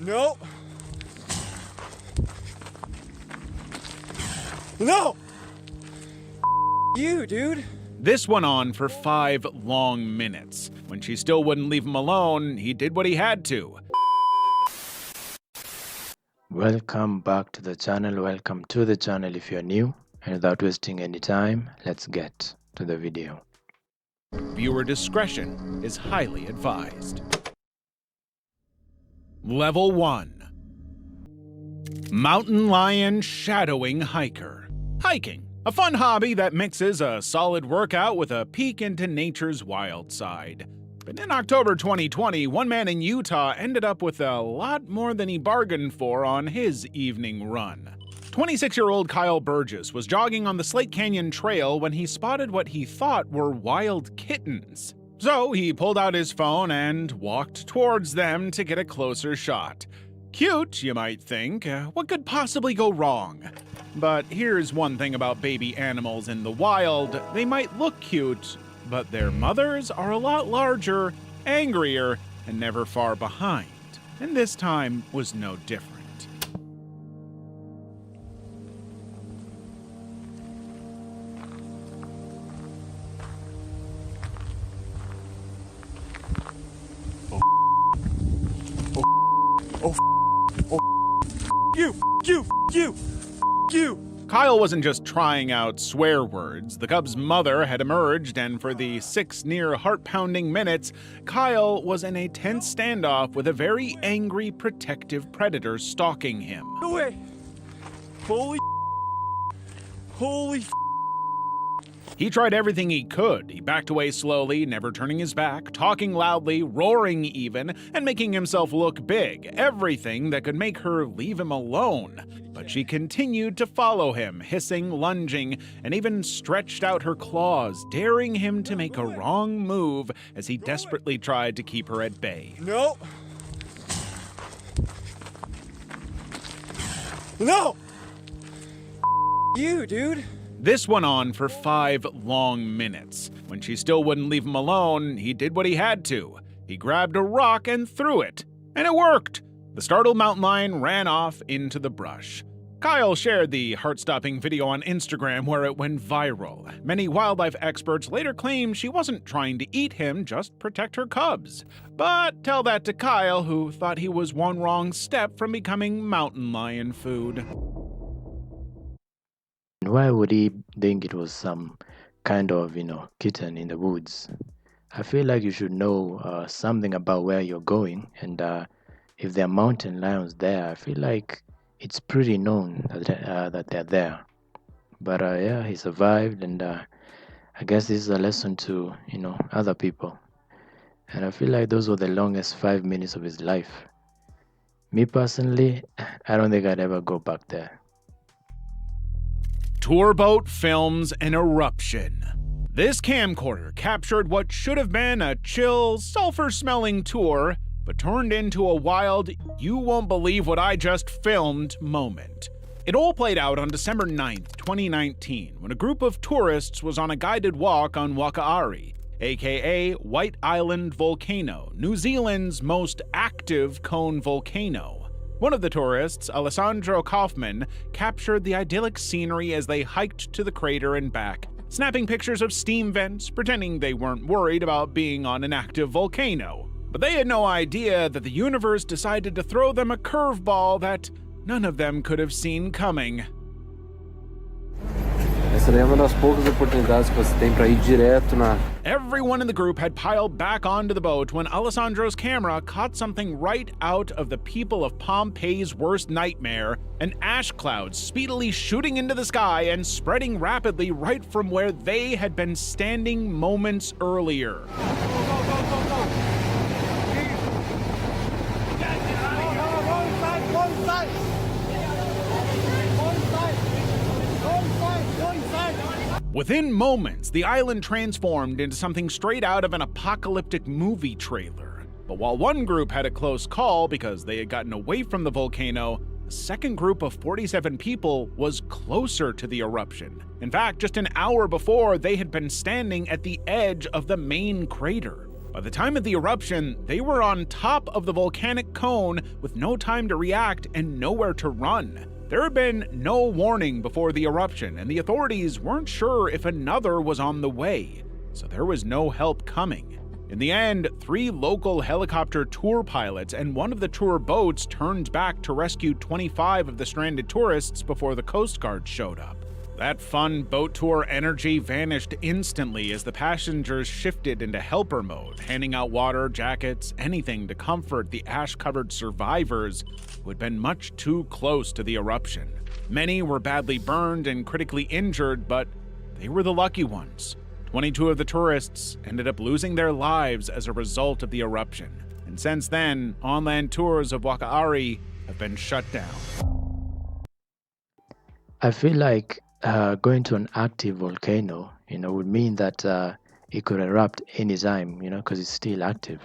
No! No! You, dude! This went on for 5 long minutes. When she still wouldn't leave him alone, he did what he had to. Welcome back to the channel. Welcome to the channel if you're new. And without wasting any time, let's get to the video. Viewer discretion is highly advised. Level 1. Mountain lion shadowing hiker. Hiking, a fun hobby that mixes a solid workout with a peek into nature's wild side. But in October 2020, one man in Utah ended up with a lot more than he bargained for on his evening run. 26-year-old Kyle Burgess was jogging on the Slate Canyon Trail when he spotted what he thought were wild kittens. So he pulled out his phone and walked towards them to get a closer shot. Cute, you might think. What could possibly go wrong? But here's one thing about baby animals in the wild. They might look cute, but their mothers are a lot larger, angrier, and never far behind. And this time was no different. You! Kyle wasn't just trying out swear words. The cub's mother had emerged, and for the 6 near heart-pounding minutes, Kyle was in a tense standoff with a very angry, protective predator stalking him. No way! Holy He tried everything he could. He backed away slowly, never turning his back, talking loudly, roaring even, and making himself look big. Everything that could make her leave him alone. But she continued to follow him, hissing, lunging, and even stretched out her claws, daring him to make a wrong move as he desperately tried to keep her at bay. No! No! You, dude! This went on for 5 long minutes. When she still wouldn't leave him alone, he did what he had to. He grabbed a rock and threw it. And it worked! The startled mountain lion ran off into the brush. Kyle shared the heart-stopping video on Instagram where it went viral. Many wildlife experts later claimed she wasn't trying to eat him, just protect her cubs. But tell that to Kyle, who thought he was one wrong step from becoming mountain lion food. Why would he think it was some kind of, kitten in the woods? I feel like you should know something about where you're going, and if there are mountain lions there, I feel like it's pretty known that they're there. But yeah, he survived, and I guess this is a lesson to, other people. And I feel like those were the longest 5 minutes of his life. Me personally, I don't think I'd ever go back there. Tour boat films an eruption. This camcorder captured what should have been a chill, sulfur-smelling tour, but turned into a wild, you won't believe what I just filmed moment. It all played out on December 9th, 2019, when a group of tourists was on a guided walk on Wakaari, aka White Island Volcano, New Zealand's most active cone volcano. One of the tourists, Alessandro Kaufman, captured the idyllic scenery as they hiked to the crater and back, snapping pictures of steam vents, pretending they weren't worried about being on an active volcano. But they had no idea that the universe decided to throw them a curveball that none of them could have seen coming. Essa é uma das poucas oportunidades que você tem para ir direto na... Everyone in the group had piled back onto the boat when Alessandro's camera caught something right out of the people of Pompeii's worst nightmare, an ash cloud speedily shooting into the sky and spreading rapidly right from where they had been standing moments earlier. Within moments, the island transformed into something straight out of an apocalyptic movie trailer. But while one group had a close call because they had gotten away from the volcano, the second group of 47 people was closer to the eruption. In fact, just an hour before, they had been standing at the edge of the main crater. By the time of the eruption, they were on top of the volcanic cone with no time to react and nowhere to run. There had been no warning before the eruption, and the authorities weren't sure if another was on the way, so there was no help coming. In the end, 3 local helicopter tour pilots and one of the tour boats turned back to rescue 25 of the stranded tourists before the Coast Guard showed up. That fun boat tour energy vanished instantly as the passengers shifted into helper mode, handing out water, jackets, anything to comfort the ash-covered survivors who had been much too close to the eruption. Many were badly burned and critically injured, but they were the lucky ones. 22 of the tourists ended up losing their lives as a result of the eruption. And since then, on-land tours of Wakaari have been shut down. I feel like going to an active volcano, would mean that it could erupt anytime, because it's still active.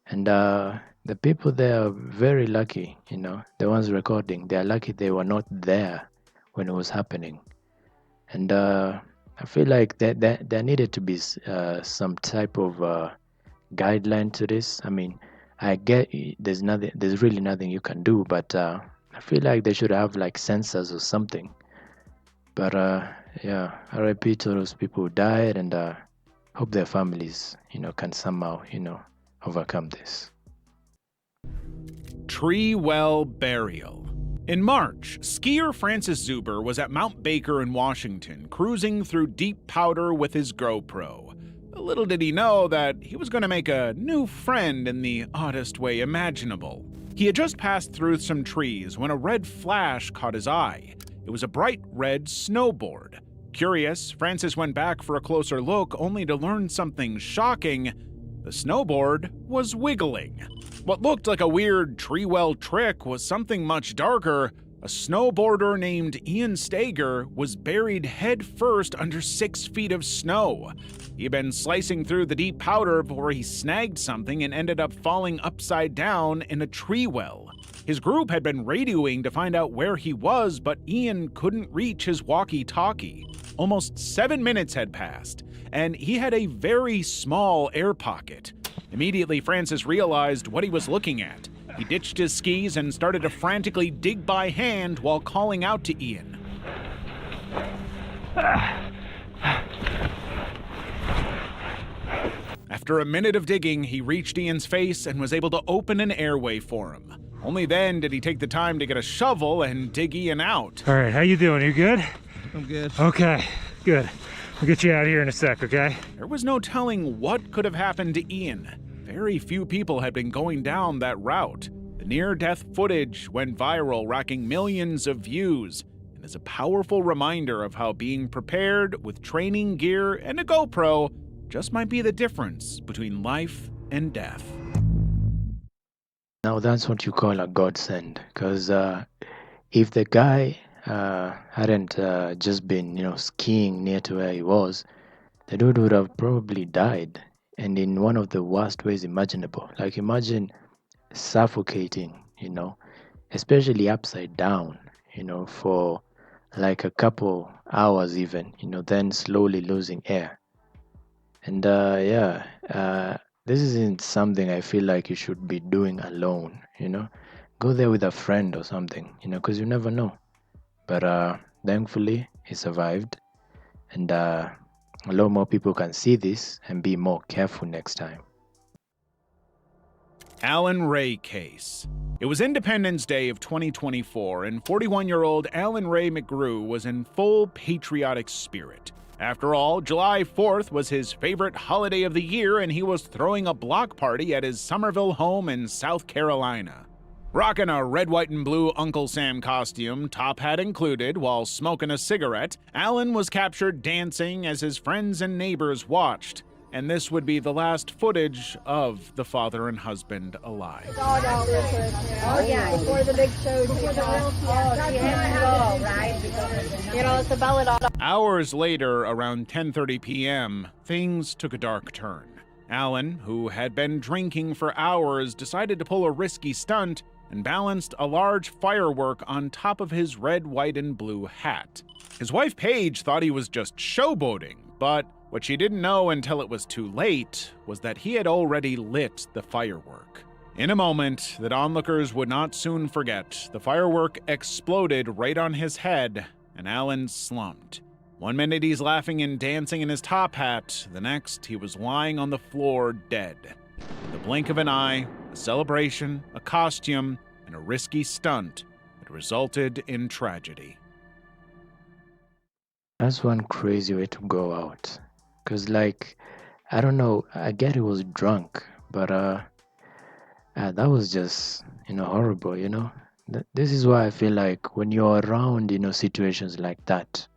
And the people there are very lucky, the ones recording, they are lucky they were not there when it was happening. And I feel like there needed to be some type of guideline to this. I mean, I get there's really nothing you can do, but I feel like they should have like sensors or something. But yeah, RIP to those people who died, and hope their families, can somehow, overcome this. Tree well burial. In March, skier Francis Zuber was at Mount Baker in Washington, cruising through deep powder with his GoPro. Little did he know that he was going to make a new friend in the oddest way imaginable. He had just passed through some trees when a red flash caught his eye. It was a bright red snowboard. Curious, Francis went back for a closer look, only to learn something shocking. The snowboard was wiggling. What looked like a weird tree-well trick was something much darker. A snowboarder named Ian Stager was buried head first under 6 feet of snow. He had been slicing through the deep powder before he snagged something and ended up falling upside down in a tree well. His group had been radioing to find out where he was, but Ian couldn't reach his walkie-talkie. Almost 7 minutes had passed, and he had a very small air pocket. Immediately, Francis realized what he was looking at. He ditched his skis and started to frantically dig by hand while calling out to Ian. After a minute of digging, he reached Ian's face and was able to open an airway for him. Only then did he take the time to get a shovel and dig Ian out. All right, how you doing? You good? I'm good. Okay, good. We'll get you out here in a sec, okay? There was no telling what could have happened to Ian. Very few people had been going down that route. The near-death footage went viral, racking millions of views, and is a powerful reminder of how being prepared with training gear and a GoPro just might be the difference between life and death. Now that's what you call a godsend, because if the guy hadn't just been, skiing near to where he was, the dude would have probably died, and in one of the worst ways imaginable. Like, imagine suffocating, especially upside down, for like a couple hours even, then slowly losing air. And this isn't something I feel like you should be doing alone, Go there with a friend or something, because you never know. But thankfully, he survived. And a lot more people can see this and be more careful next time. Alan Ray case. It was Independence Day of 2024, and 41-year-old Alan Ray McGrew was in full patriotic spirit. After all, July 4th was his favorite holiday of the year, and he was throwing a block party at his Somerville home in South Carolina. Rocking a red, white, and blue Uncle Sam costume, top hat included, while smoking a cigarette, Alan was captured dancing as his friends and neighbors watched. And this would be the last footage of the father and husband alive. Oh yeah, before the big show. Before the real right? It's a belladonna. Hours later, around 10:30 p.m., things took a dark turn. Alan, who had been drinking for hours, decided to pull a risky stunt and balanced a large firework on top of his red, white, and blue hat. His wife Paige thought he was just showboating, but What she didn't know until it was too late was that he had already lit the firework. In a moment that onlookers would not soon forget, the firework exploded right on his head, and Alan slumped. One minute he's laughing and dancing in his top hat, the next he was lying on the floor dead. In the blink of an eye, a celebration, a costume, and a risky stunt that resulted in tragedy. That's one crazy way to go out. Cause like, I don't know, I get he was drunk, but that was just, horrible, This is why I feel like when you're around, situations like that,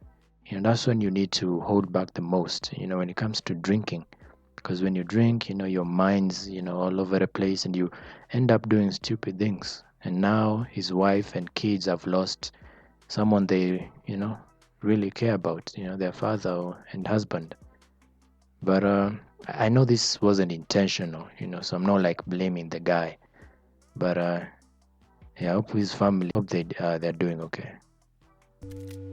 that's when you need to hold back the most, when it comes to drinking. Because when you drink, your mind's, all over the place and you end up doing stupid things. And now his wife and kids have lost someone they, really care about, their father and husband. But I know this wasn't intentional, so I'm not like blaming the guy. But yeah, I hope his family, they're doing okay.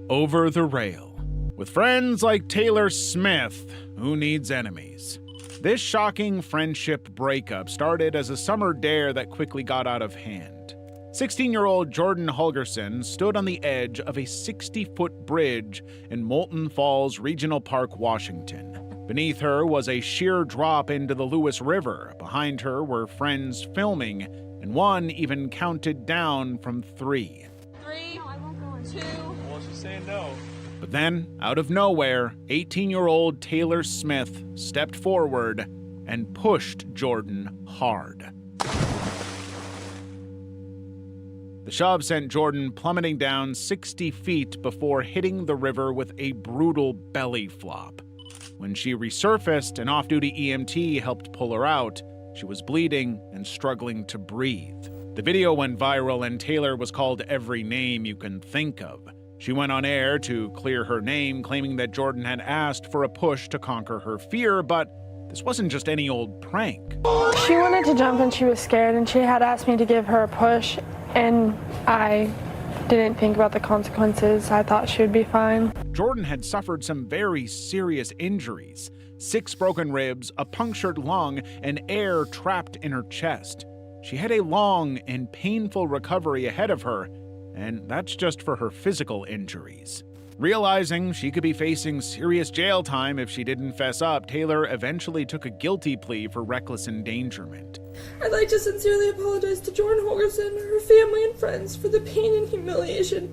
Over the rail. With friends like Taylor Smith, who needs enemies? This shocking friendship breakup started as a summer dare that quickly got out of hand. 16-year-old Jordan Holgerson stood on the edge of a 60-foot bridge in Moulton Falls Regional Park, Washington. Beneath her was a sheer drop into the Lewis River. Behind her were friends filming, and one even counted down from 3. 3, 2. Well, she's saying no. But then, out of nowhere, 18-year-old Taylor Smith stepped forward and pushed Jordan hard. The shove sent Jordan plummeting down 60 feet before hitting the river with a brutal belly flop. When she resurfaced, an off-duty EMT helped pull her out. She was bleeding and struggling to breathe. The video went viral and Taylor was called every name you can think of. She went on air to clear her name, claiming that Jordan had asked for a push to conquer her fear, but this wasn't just any old prank. She wanted to jump and she was scared and she had asked me to give her a push and I didn't think about the consequences. I thought she would be fine. Jordan had suffered some very serious injuries. 6 broken ribs, a punctured lung, and air trapped in her chest. She had a long and painful recovery ahead of her, and that's just for her physical injuries. Realizing she could be facing serious jail time if she didn't fess up, Taylor eventually took a guilty plea for reckless endangerment. I'd like to sincerely apologize to Jordan Holgerson, her family and friends for the pain and humiliation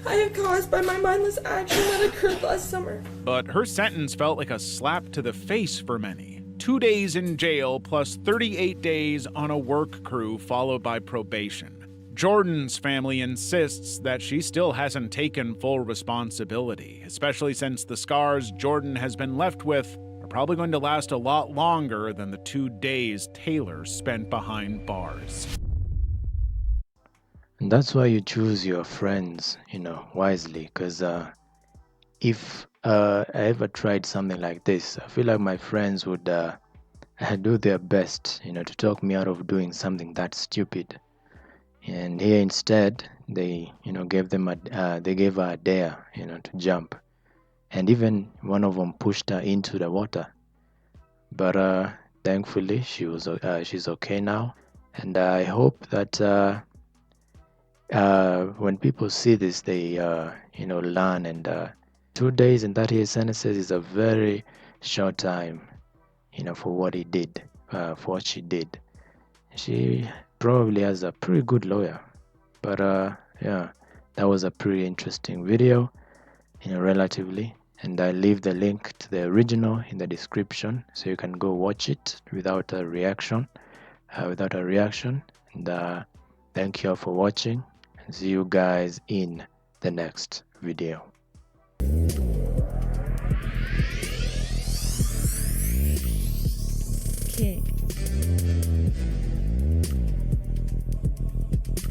I have caused by my mindless action that occurred last summer. But her sentence felt like a slap to the face for many. 2 days in jail plus 38 days on a work crew followed by probation. Jordan's family insists that she still hasn't taken full responsibility, especially since the scars Jordan has been left with are probably going to last a lot longer than the 2 days Taylor spent behind bars. And that's why you choose your friends, wisely. Because if I ever tried something like this, I feel like my friends would do their best, to talk me out of doing something that stupid. And here instead, they, gave her a dare, to jump. And even one of them pushed her into the water. But thankfully, she's okay now. And I hope that when people see this, they, learn. And 2 days and 38 sentences is a very short time, for what he did, for what she did. She probably has a pretty good lawyer, but yeah, that was a pretty interesting video, relatively, and I leave the link to the original in the description so you can go watch it without a reaction, and thank you all for watching, and see you guys in the next video.